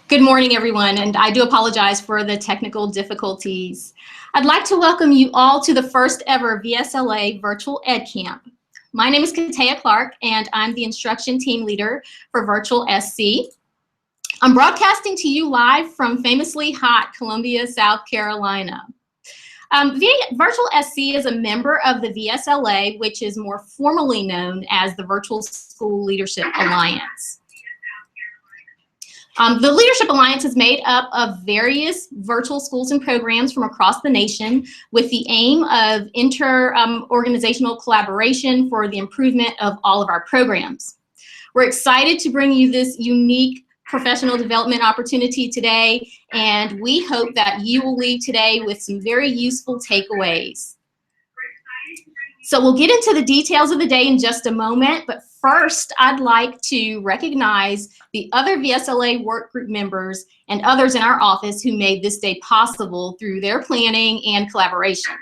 Good morning, everyone, and I do apologize for the technical difficulties. I'd like to welcome you all to the first ever VSLA Virtual Edcamp. My name is Katea Clark, and I'm the instruction team leader for Virtual SC. I'm broadcasting to you live from famously hot Columbia, South Carolina. Virtual SC is a member of the VSLA, which is more formally known as the Virtual School Leadership Alliance. The Leadership Alliance is made up of various virtual schools and programs from across the nation with the aim of inter-organizational collaboration for the improvement of all of our programs. We're excited to bring you this unique professional development opportunity today, and we hope that you will leave today with some very useful takeaways. So we'll get into the details of the day in just a moment, but first I'd like to recognize the other VSLA work group members and others in our office who made this day possible through their planning and collaboration.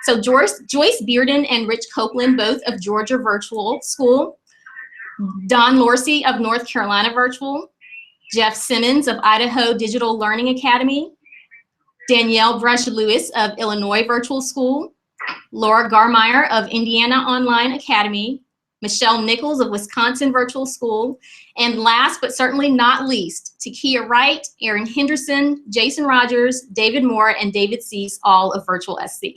So Joyce Bearden and Rich Copeland, both of Georgia Virtual School, Don Lorsey of North Carolina Virtual, Jeff Simmons of Idaho Digital Learning Academy, Danielle Brush-Lewis of Illinois Virtual School, Laura Garmeyer of Indiana Online Academy, Michelle Nichols of Wisconsin Virtual School, and last but certainly not least, Takia Wright, Aaron Henderson, Jason Rogers, David Moore, and David Cease, all of Virtual SC.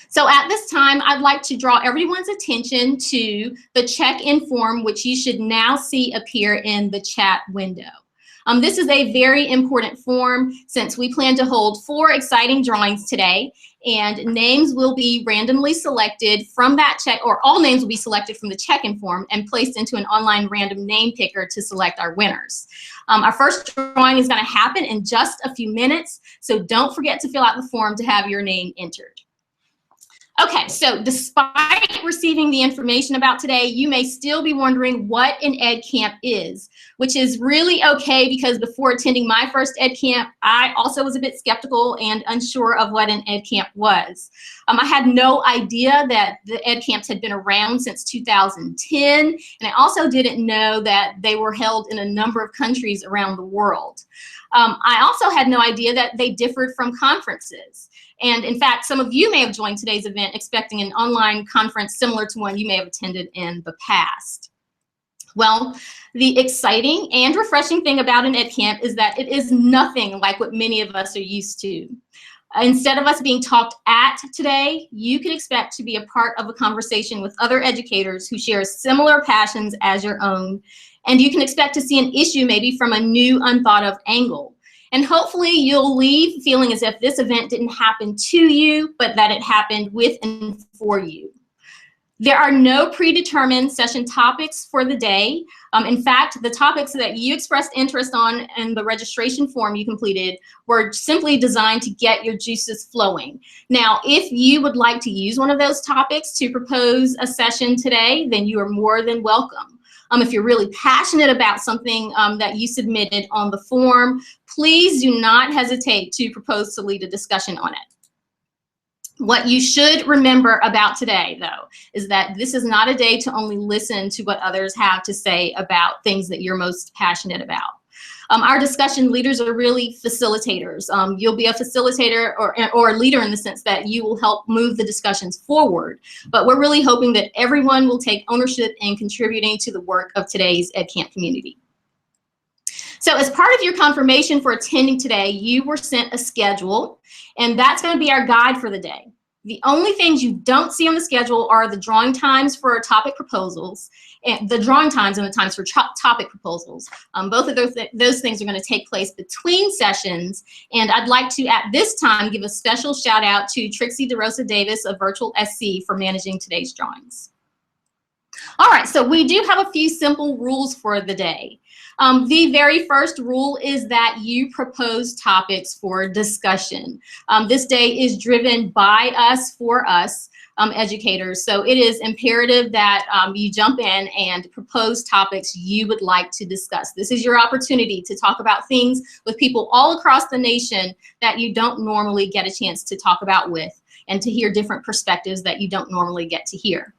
So at this time, I'd like to draw everyone's attention to the check-in form, which you should now see appear in the chat window. This is a very important form since we plan to hold 4 exciting drawings today, and names will be randomly selected from that check, or all names will be selected from the check-in form and placed into an online random name picker to select our winners. Our first drawing is going to happen in just a few minutes, so don't forget to fill out the form to have your name entered. Okay, so despite receiving the information about today, you may still be wondering what an EdCamp is, which is really okay because before attending my first EdCamp, I also was a bit skeptical and unsure of what an EdCamp was. I had no idea that the EdCamps had been around since 2010, and I also didn't know that they were held in a number of countries around the world. I also had no idea that they differed from conferences. And in fact, some of you may have joined today's event expecting an online conference similar to one you may have attended in the past. Well, the exciting and refreshing thing about an EdCamp is that it is nothing like what many of us are used to. Instead of us being talked at today, you can expect to be a part of a conversation with other educators who share similar passions as your own. And you can expect to see an issue maybe from a new, unthought of angle. And hopefully you'll leave feeling as if this event didn't happen to you, but that it happened with and for you. There are no predetermined session topics for the day. In fact, the topics that you expressed interest on in the registration form you completed were simply designed to get your juices flowing. Now, if you would like to use one of those topics to propose a session today, then you are more than welcome. If you're really passionate about something that you submitted on the form, please do not hesitate to propose to lead a discussion on it. What you should remember about today, though, is that this is not a day to only listen to what others have to say about things that you're most passionate about. Our discussion leaders are really facilitators. You'll be a facilitator or a leader in the sense that you will help move the discussions forward. But we're really hoping that everyone will take ownership in contributing to the work of today's EdCamp community. So as part of your confirmation for attending today, you were sent a schedule, and that's going to be our guide for the day. The only things you don't see on the schedule are the drawing times for our topic proposals, and the drawing times and the times for topic proposals. Both of those things are going to take place between sessions, and I'd like to, at this time, give a special shout out to Trixie DeRosa Davis of Virtual SC for managing today's drawings. All right, so we do have a few simple rules for the day. The very first rule is that you propose topics for discussion. This day is driven by us, for us. educators. So it is imperative that you jump in and propose topics you would like to discuss. This is your opportunity to talk about things with people all across the nation that you don't normally get a chance to talk about with, and to hear different perspectives that you don't normally get to hear.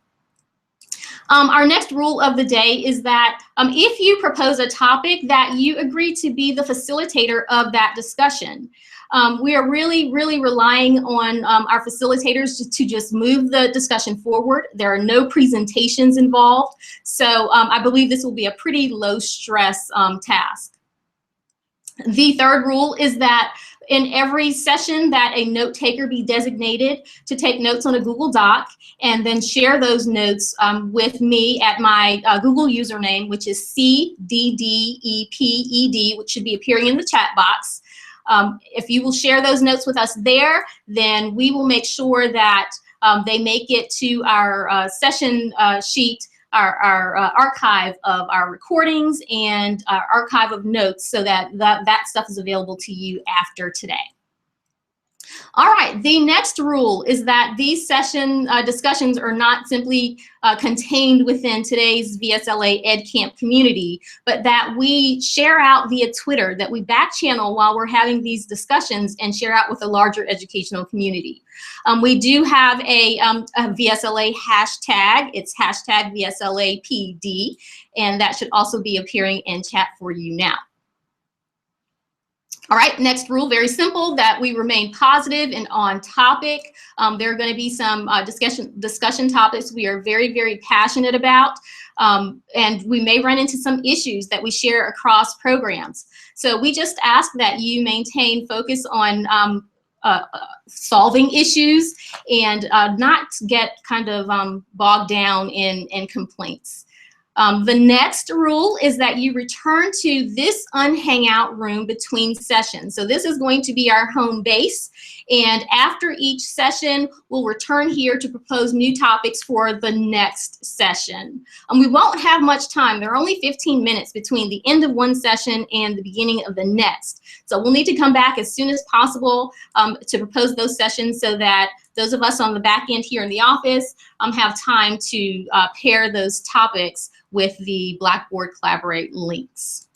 Our next rule of the day is that if you propose a topic, that you agree to be the facilitator of that discussion. We are really relying on our facilitators to just move the discussion forward. There are no presentations involved, so I believe this will be a pretty low stress task. The third rule is that in every session that a note taker be designated to take notes on a Google Doc and then share those notes with me at my Google username, which is CDDEPED, which should be appearing in the chat box. If you will share those notes with us there, then we will make sure that they make it to our session sheet, our archive of our recordings and our archive of notes, so that that stuff is available to you after today. All right, the next rule is that these session discussions are not simply contained within today's VSLA Edcamp community, but that we share out via Twitter, that we back channel while we're having these discussions and share out with a larger educational community. We do have a VSLA hashtag. It's hashtag VSLAPD, and that should also be appearing in chat for you now. All right, next rule, very simple, that we remain positive and on topic. There are going to be some discussion topics we are very passionate about, and we may run into some issues that we share across programs. So we just ask that you maintain focus on solving issues and not get kind of bogged down in complaints. The next rule is that you return to this unhangout room between sessions. So this is going to be our home base, and after each session, we'll return here to propose new topics for the next session. We won't have much time. There are only 15 minutes between the end of one session and the beginning of the next. So we'll need to come back as soon as possible to propose those sessions, so that those of us on the back end here in the office have time to pair those topics with the Blackboard Collaborate links.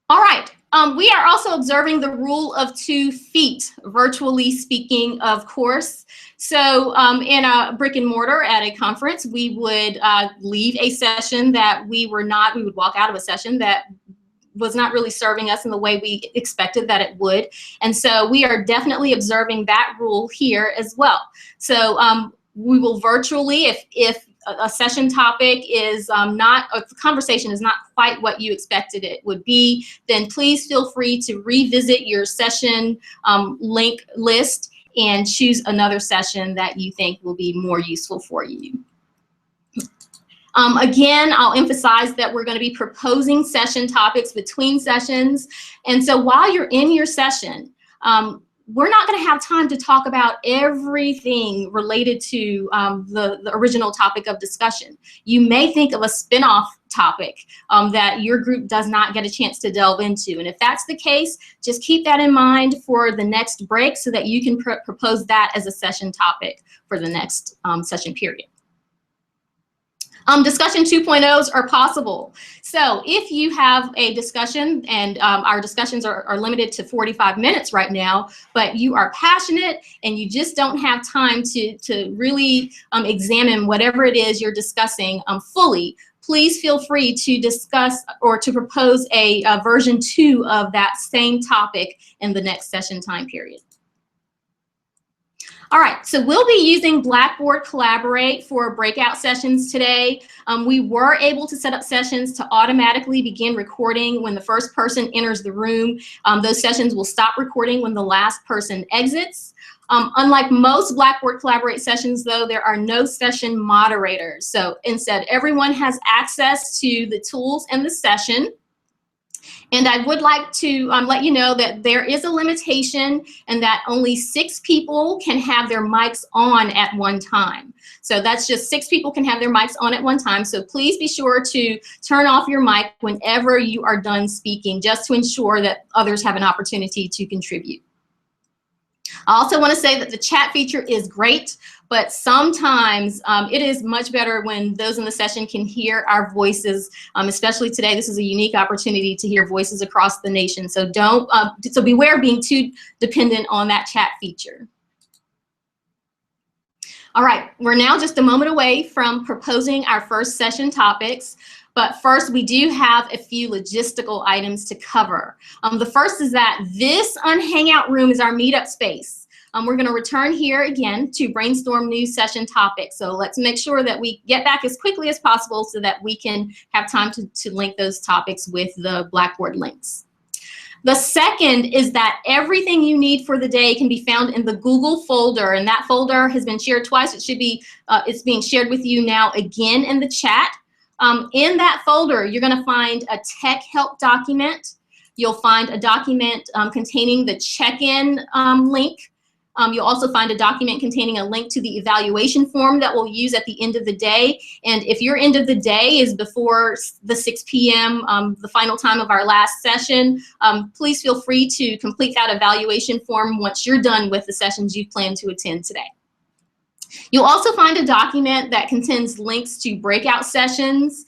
All right, we are also observing the rule of 2 feet, virtually speaking, of course. So in a brick and mortar at a conference, we would leave a session that we would walk out of a session that was not really serving us in the way we expected that it would. And so we are definitely observing that rule here as well. So we will virtually, if a session topic is the conversation is not quite what you expected it would be, then please feel free to revisit your session link list and choose another session that you think will be more useful for you. Again, I'll emphasize that we're going to be proposing session topics between sessions. And so while you're in your session, we're not going to have time to talk about everything related to the original topic of discussion. You may think of a spin-off topic that your group does not get a chance to delve into. And if that's the case, just keep that in mind for the next break, so that you can propose that as a session topic for the next session period. Discussion 2.0s are possible. So if you have a discussion, and our discussions are limited to 45 minutes right now, but you are passionate and you just don't have time to really examine whatever it is you're discussing fully, please feel free to discuss or to propose a version 2 of that same topic in the next session time period. All right, so we'll be using Blackboard Collaborate for breakout sessions today. We were able to set up sessions to automatically begin recording when the first person enters the room. Those sessions will stop recording when the last person exits. Unlike most Blackboard Collaborate sessions, though, there are no session moderators. So instead, everyone has access to the tools and the session. And I would like to let you know that there is a limitation, and that only 6 people can have their mics on at one time. So that's just 6 people can have their mics on at one time. So please be sure to turn off your mic whenever you are done speaking, just to ensure that others have an opportunity to contribute. I also want to say that the chat feature is great, but sometimes it is much better when those in the session can hear our voices, especially today. This is a unique opportunity to hear voices across the nation. So so beware of being too dependent on that chat feature. All right, we're now just a moment away from proposing our first session topics. But first, we do have a few logistical items to cover. The first is that this Hangout room is our meetup space. We're going to return here again to brainstorm new session topics. So let's make sure that we get back as quickly as possible so that we can have time to link those topics with the Blackboard links. The second is that everything you need for the day can be found in the Google folder, and that folder has been shared twice. It should be, it's being shared with you now again in the chat. In that folder, you're going to find a tech help document. You'll find a document containing the check-in link. You'll also find a document containing a link to the evaluation form that we'll use at the end of the day. And if your end of the day is before the 6 p.m., the final time of our last session, please feel free to complete that evaluation form once you're done with the sessions you plan to attend today. You'll also find a document that contains links to breakout sessions.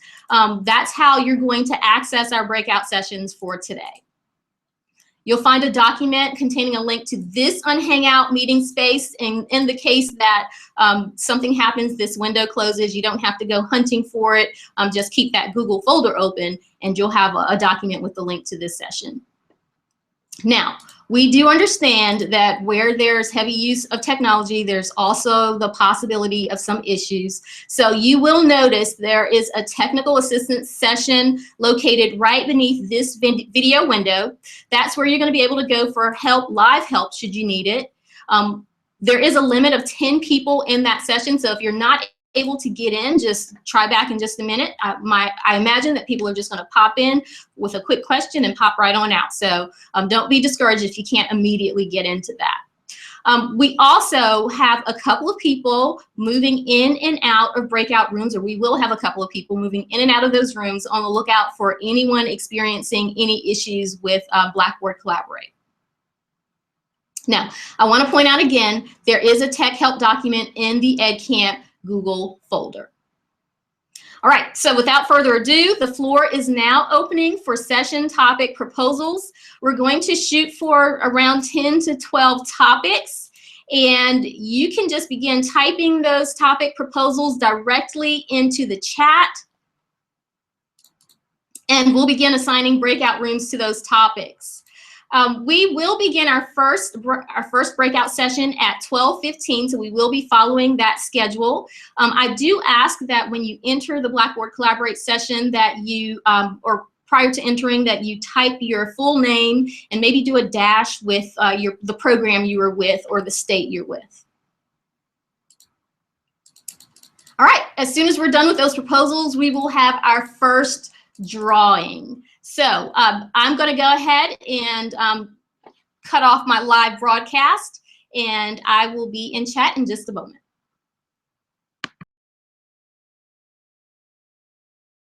That's how you're going to access our breakout sessions for today. You'll find a document containing a link to this Hangout meeting space. In the case that something happens, this window closes, you don't have to go hunting for it. Just keep that Google folder open and you'll have a document with the link to this session. Now, we do understand that where there's heavy use of technology, there's also the possibility of some issues. So you will notice there is a technical assistance session located right beneath this video window. That's where you're going to be able to go for help, live help, should you need it. There is a limit of 10 people in that session, so if you're not able to get in, just try back in just a minute. I imagine that people are just going to pop in with a quick question and pop right on out. So don't be discouraged if you can't immediately get into that. We also have a couple of people moving in and out of breakout rooms, or we will have a couple of people moving in and out of those rooms on the lookout for anyone experiencing any issues with Blackboard Collaborate. Now, I want to point out again, there is a tech help document in the Edcamp Google folder. All right, so without further ado, the floor is now opening for session topic proposals. We're going to shoot for around 10 to 12 topics, and you can just begin typing those topic proposals directly into the chat, and we'll begin assigning breakout rooms to those topics. We will begin our first breakout session at 12:15, so we will be following that schedule. I do ask that when you enter the Blackboard Collaborate session that you, or prior to entering, that you type your full name and maybe do a dash with the program you were with or the state you're with. All right, as soon as we're done with those proposals, we will have our first drawing. So I'm going to go ahead and cut off my live broadcast, and I will be in chat in just a moment.